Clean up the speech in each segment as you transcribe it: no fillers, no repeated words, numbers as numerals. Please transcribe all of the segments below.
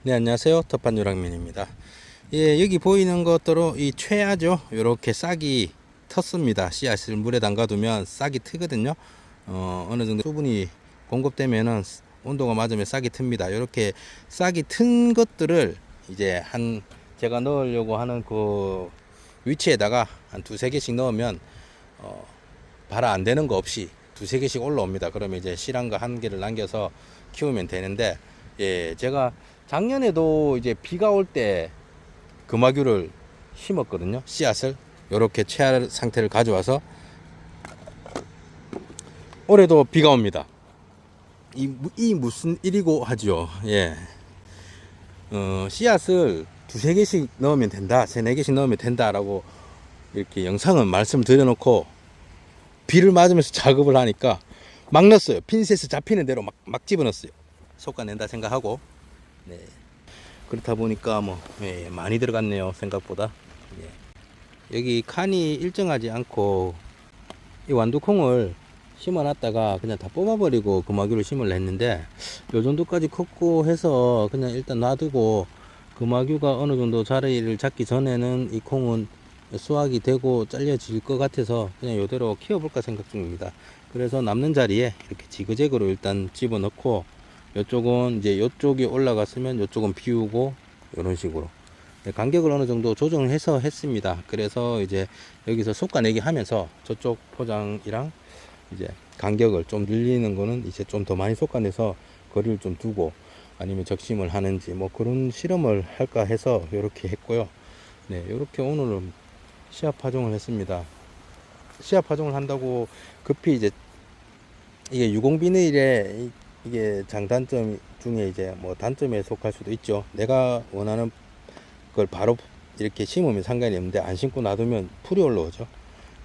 네, 안녕하세요. 텃밭유랑민입니다. 예, 여기 보이는 것대로 이 최하죠. 이렇게 싹이 텄습니다. 씨앗을 물에 담가두면 싹이 트거든요. 어느 정도 수분이 공급되면은 온도가 맞으면 싹이 틉니다. 이렇게 싹이 튼 것들을 이제 제가 넣으려고 하는 그 위치에다가 한 두세 개씩 넣으면 발화 안 되는 거 없이 두세 개씩 올라옵니다. 그러면 이제 실한 거 한 개를 남겨서 키우면 되는데, 예, 제가 작년에도 이제 비가 올 때 금화귤을 심었거든요. 씨앗을 이렇게 최하 상태를 가져와서 올해도 비가 옵니다. 이 무슨 일이고 하죠. 예, 씨앗을 두세 개씩 넣으면 된다, 세네 개씩 넣으면 된다라고 이렇게 영상은 말씀을 드려놓고 비를 맞으면서 작업을 하니까 막 넣었어요. 핀셋에 잡히는 대로 막 집어넣었어요. 솎아낸다 생각하고. 네. 그렇다 보니까 뭐, 예, 많이 들어갔네요. 생각보다. 예. 여기 칸이 일정하지 않고 이 완두콩을 심어놨다가 그냥 다 뽑아버리고 금화귤을 심으려 했는데 요 정도까지 컸고 해서 그냥 일단 놔두고 금화귤가 어느 정도 자리를 잡기 전에는 이 콩은 수확이 되고 잘려질 것 같아서 그냥 이대로 키워볼까 생각 중입니다. 그래서 남는 자리에 이렇게 지그재그로 일단 집어넣고, 이쪽은 이제 이쪽이 올라갔으면 이쪽은 비우고 이런 식으로 간격을 어느 정도 조정을 해서 했습니다. 그래서 이제 여기서 솎아내기 하면서 저쪽 포장이랑 이제 간격을 좀 늘리는 거는 이제 좀 더 많이 솎아내서 거리를 좀 두고 아니면 적심을 하는지 뭐 그런 실험을 할까 해서 이렇게 했고요. 네, 이렇게 오늘은 씨앗 파종을 했습니다. 씨앗 파종을 한다고 급히 이제 이게 유공비닐에 이게 장단점 중에 이제 뭐 단점에 속할 수도 있죠. 내가 원하는 걸 바로 이렇게 심으면 상관이 없는데 안 심고 놔두면 풀이 올라오죠.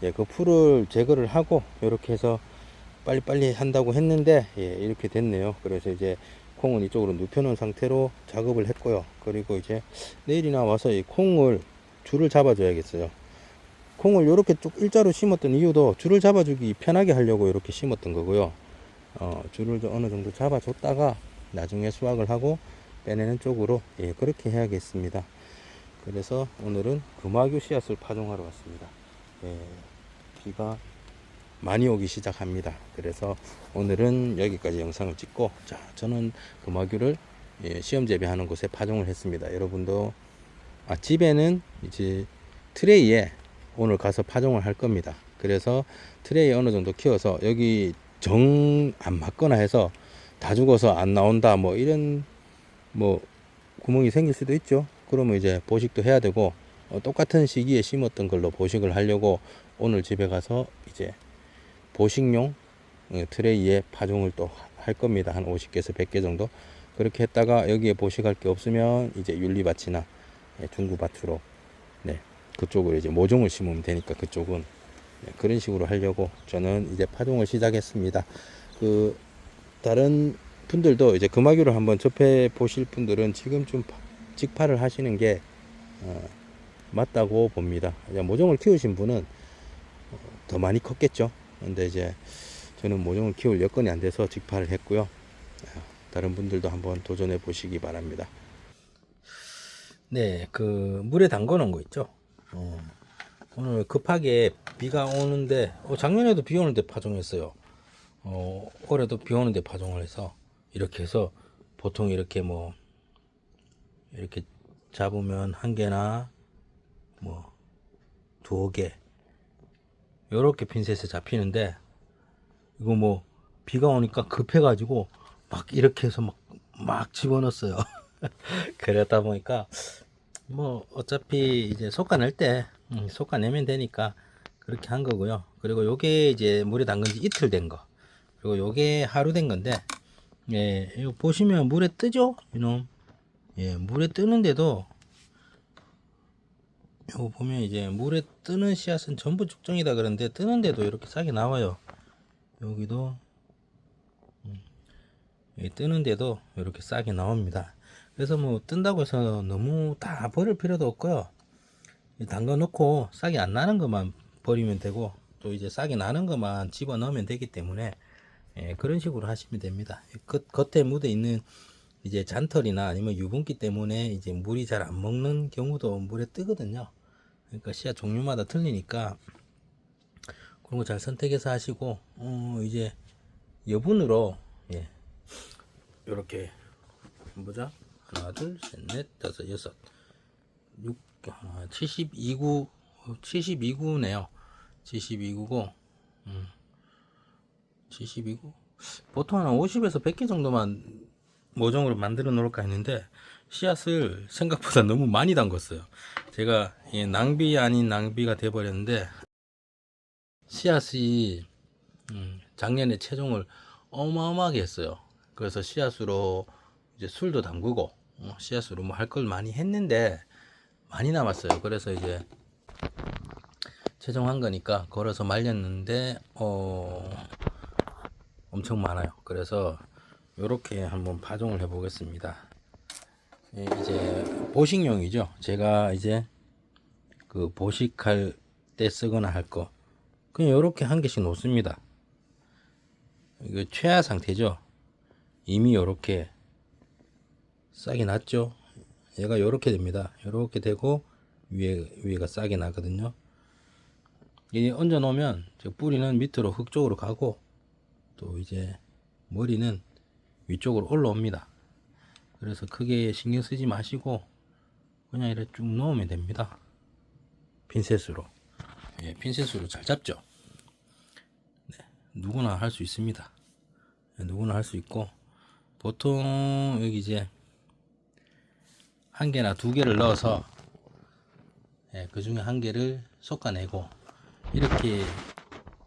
예, 그 풀을 제거를 하고 이렇게 해서 빨리빨리 한다고 했는데, 예, 이렇게 됐네요. 그래서 이제 콩은 이쪽으로 눕혀놓은 상태로 작업을 했고요. 그리고 이제 내일이나 와서 이 콩을 줄을 잡아줘야겠어요. 콩을 이렇게 쭉 일자로 심었던 이유도 줄을 잡아주기 편하게 하려고 이렇게 심었던 거고요. 줄을 어느 정도 잡아줬다가 나중에 수확을 하고 빼내는 쪽으로, 예, 그렇게 해야겠습니다. 그래서 오늘은 금화귤 씨앗을 파종하러 왔습니다. 예, 비가 많이 오기 시작합니다. 그래서 오늘은 여기까지 영상을 찍고, 자, 저는 금화귤을, 예, 시험 재배하는 곳에 파종을 했습니다. 여러분도 집에는 이제 트레이에 오늘 가서 파종을 할 겁니다. 그래서 트레이에 어느 정도 키워서 여기 정 안 맞거나 해서 다 죽어서 안 나온다 뭐 이런 뭐 구멍이 생길 수도 있죠. 그러면 이제 보식도 해야 되고, 똑같은 시기에 심었던 걸로 보식을 하려고 오늘 집에 가서 이제 보식용 트레이에 파종을 또 할 겁니다. 한 50개에서 100개 정도. 그렇게 했다가 여기에 보식할 게 없으면 이제 윤리밭이나 중구밭으로, 네, 그쪽으로 이제 모종을 심으면 되니까 그쪽은, 네, 그런 식으로 하려고 저는 이제 파종을 시작했습니다. 그 다른 분들도 이제 금화귤을 한번 접해 보실 분들은 지금쯤 직파를 하시는 게 맞다고 봅니다. 모종을 키우신 분은 더 많이 컸겠죠. 근데 이제 저는 모종을 키울 여건이 안 돼서 직파를 했고요. 다른 분들도 한번 도전해 보시기 바랍니다. 네, 그 물에 담궈 놓은 거 있죠. 오늘 급하게 비가 오는데, 작년에도 비 오는데 파종했어요. 올해도 비 오는데 파종을 해서 이렇게 해서 보통 이렇게 뭐 이렇게 잡으면 한 개나 뭐 두어 개 요렇게 핀셋에 잡히는데, 이거 뭐 비가 오니까 급해가지고 막 이렇게 해서 막 집어넣었어요. 그러다 보니까 뭐 어차피 이제 솎아낼 때 솎아내면 되니까 그렇게 한 거고요. 그리고 요게 이제 물에 담근 지 이틀 된 거, 그리고 요게 하루 된 건데, 예, 이거 보시면 물에 뜨죠, 이놈. 예, 물에 뜨는데도 이거 보면 이제 물에 뜨는 씨앗은 전부 죽정이다 그러는데 뜨는데도 이렇게 싹이 나와요. 여기도 뜨는데도 이렇게 싹이 나옵니다. 그래서 뭐 뜬다고 해서 너무 다 버릴 필요도 없고요. 담가 놓고 싹이 안 나는 것만 버리면 되고, 또 이제 싹이 나는 것만 집어 넣으면 되기 때문에, 예, 그런 식으로 하시면 됩니다. 겉에 묻어 있는 이제 잔털이나 아니면 유분기 때문에 이제 물이 잘 안 먹는 경우도 물에 뜨거든요. 그러니까 씨앗 종류마다 틀리니까 그런 거 잘 선택해서 하시고, 이제 여분으로, 예, 요렇게, 보자. 하나, 둘, 셋, 넷, 다섯, 여섯, 72구, 72구네요. 72구고, 72구. 보통 한 50에서 100개 정도만 모종으로 만들어 놓을까 했는데, 씨앗을 생각보다 너무 많이 담궜어요. 제가 낭비 아닌 낭비가 돼버렸는데, 씨앗이 작년에 체종을 어마어마하게 했어요. 그래서 씨앗으로 이제 술도 담그고 씨앗으로 뭐 할 걸 많이 했는데 많이 남았어요. 그래서 이제 체종한 거니까 걸어서 말렸는데 엄청 많아요. 그래서 이렇게 한번 파종을 해 보겠습니다. 이제 보식용이죠. 제가 이제 그 보식할 때 쓰거나 할 거 그냥 이렇게 한 개씩 놓습니다. 이거 최하 상태죠. 이미 이렇게 싹이 났죠. 얘가 이렇게 됩니다. 이렇게 되고 위에가 싹이 나거든요. 이 얹어 놓으면 뿌리는 밑으로 흙 쪽으로 가고 또 이제 머리는 위쪽으로 올라옵니다. 그래서 크게 신경 쓰지 마시고 그냥 이렇게 쭉 넣으면 됩니다. 핀셋으로. 예, 핀셋으로 잘 잡죠. 네, 누구나 할 수 있습니다. 네, 누구나 할 수 있고 보통 여기 이제 한 개나 두 개를 넣어서 그 중에 한 개를 솎아내고 이렇게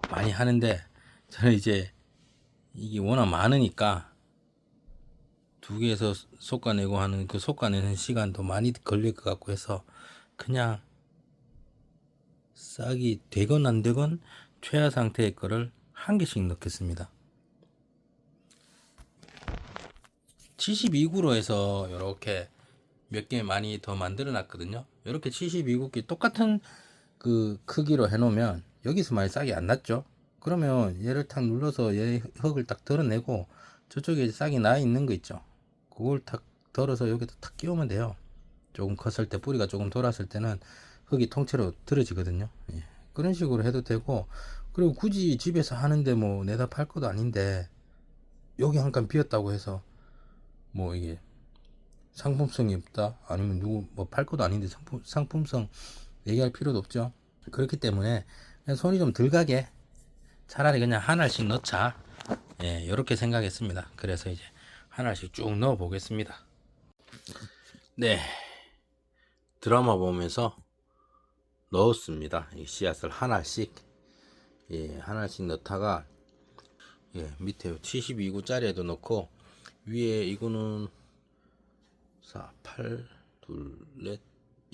많이 하는데 저는 이제 이게 워낙 많으니까 두 개에서 솎아내고 하는 그 솎아내는 시간도 많이 걸릴 것 같고 해서 그냥 싹이 되건 안 되건 최하 상태의 거를 한 개씩 넣겠습니다. 72구로 해서 이렇게 몇 개 많이 더 만들어 놨거든요. 이렇게 72구끼 똑같은 그 크기로 해 놓으면 여기서 많이 싹이 안 났죠. 그러면 얘를 탁 눌러서 얘 흙을 딱 덜어내고 저쪽에 싹이 나 있는 거 있죠. 그걸 탁 덜어서 여기다 탁 끼우면 돼요. 조금 컸을 때 뿌리가 조금 돌았을 때는 흙이 통째로 들어지거든요. 예. 그런 식으로 해도 되고 그리고 굳이 집에서 하는데 뭐 내다 팔 것도 아닌데 여기 한 칸 비었다고 해서 뭐 이게 상품성이 없다 아니면 누구 뭐 팔 것도 아닌데 상품성 얘기할 필요도 없죠. 그렇기 때문에 그냥 손이 좀 덜 가게 차라리 그냥 하나씩 넣자. 예, 이렇게 생각했습니다. 그래서 이제 하나씩 쭉 넣어 보겠습니다. 네, 드라마 보면서 넣었습니다. 이 씨앗을 하나씩, 예, 하나씩 넣다가, 예, 밑에 72구짜리에도 넣고, 위에 이거는 4, 8, 둘, 넷,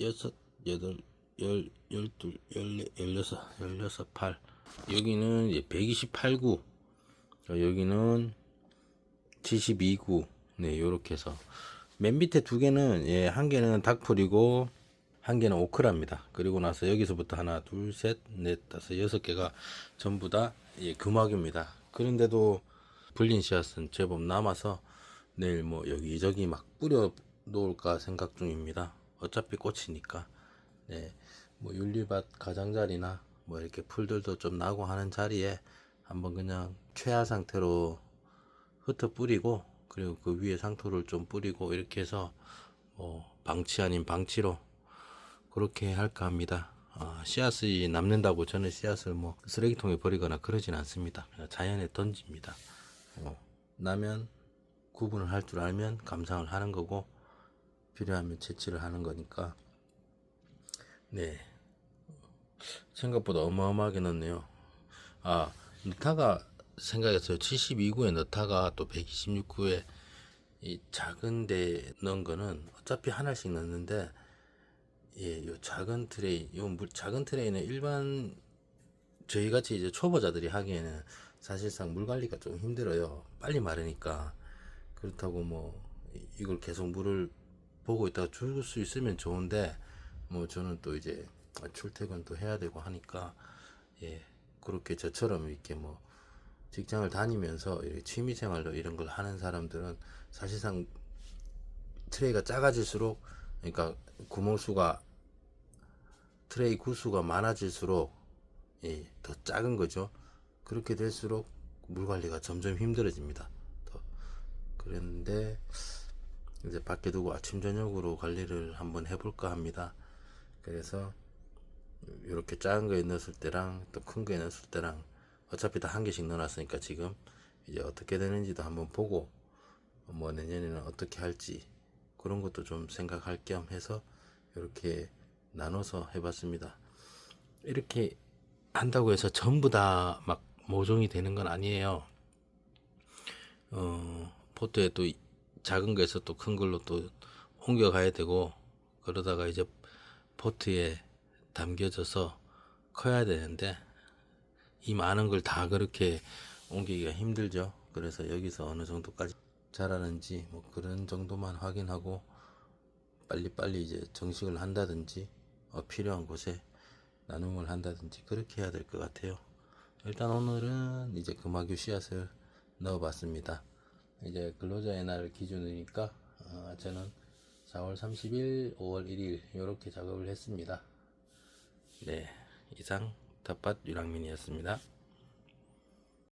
여섯, 여덟, 열, 열둘, 열네, 열여섯, 8. 여기는 128구, 여기는 72구, 네, 요렇게 해서. 맨 밑에 두 개는, 예, 한 개는 닭풀이고, 한 개는 오크라입니다. 그리고 나서 여기서부터 하나, 둘, 셋, 넷, 다섯, 여섯 개가 전부 다 예, 금화기입니다. 그런데도 불린 씨앗은 제법 남아서 내일 뭐 여기저기 막 뿌려 놓을까 생각 중입니다. 어차피 꽃이니까. 네, 뭐 윤리밭 가장자리나 뭐 이렇게 풀들도 좀 나고 하는 자리에 한번 그냥 최하 상태로 흩어 뿌리고 그리고 그 위에 상토를 좀 뿌리고 이렇게 해서 뭐 방치 아닌 방치로 그렇게 할까 합니다. 씨앗이 남는다고 저는 씨앗을 뭐 쓰레기통에 버리거나 그러진 않습니다. 그냥 자연에 던집니다. 나면 구분을 할 줄 알면 감상을 하는 거고 필요하면 채취를 하는 거니까. 네, 생각보다 어마어마하게 넣네요. 너타가 생각했어요. 72구에 너타가 또 126구에 이 작은 데 넣은 거는 어차피 하나씩 넣는데 예, 요 작은 트레이, 작은 트레이는 일반 저희 같이 이제 초보자들이 하기에는 사실상 물 관리가 좀 힘들어요. 빨리 마르니까. 그렇다고 뭐 이걸 계속 물을 보고 있다가 줄 수 있으면 좋은데 뭐 저는 또 이제 출퇴근도 해야 되고 하니까 예, 그렇게 저처럼 이렇게 뭐 직장을 다니면서 이렇게 취미생활로 이런 걸 하는 사람들은 사실상 트레이가 작아질수록, 그러니까 구멍수가, 트레이 구수가 많아질수록 더 작은 거죠. 그렇게 될수록 물 관리가 점점 힘들어집니다. 그랬는데 이제 밖에 두고 아침 저녁으로 관리를 한번 해볼까 합니다. 그래서 이렇게 작은 거에 넣었을 때랑 또 큰 거에 넣었을 때랑 어차피 다 한 개씩 넣어놨으니까 지금 이제 어떻게 되는지도 한번 보고 뭐 내년에는 어떻게 할지 그런 것도 좀 생각할 겸 해서 이렇게 나눠서 해봤습니다. 이렇게 한다고 해서 전부 다 막 모종이 되는 건 아니에요. 포트에 또 작은 거에서 또 큰 걸로 또 옮겨가야 되고, 그러다가 이제 포트에 담겨져서 커야 되는데 이 많은 걸 다 그렇게 옮기기가 힘들죠. 그래서 여기서 어느 정도까지 자라는지 뭐 그런 정도만 확인하고 빨리빨리 이제 정식을 한다든지 필요한 곳에 나눔을 한다든지 그렇게 해야 될 것 같아요. 일단 오늘은 이제 금화규 씨앗을 넣어 봤습니다. 이제 근로자의 날을 기준이니까 저는 4월 30일, 5월 1일 이렇게 작업을 했습니다. 네, 이상 텃밭 유랑민이었습니다.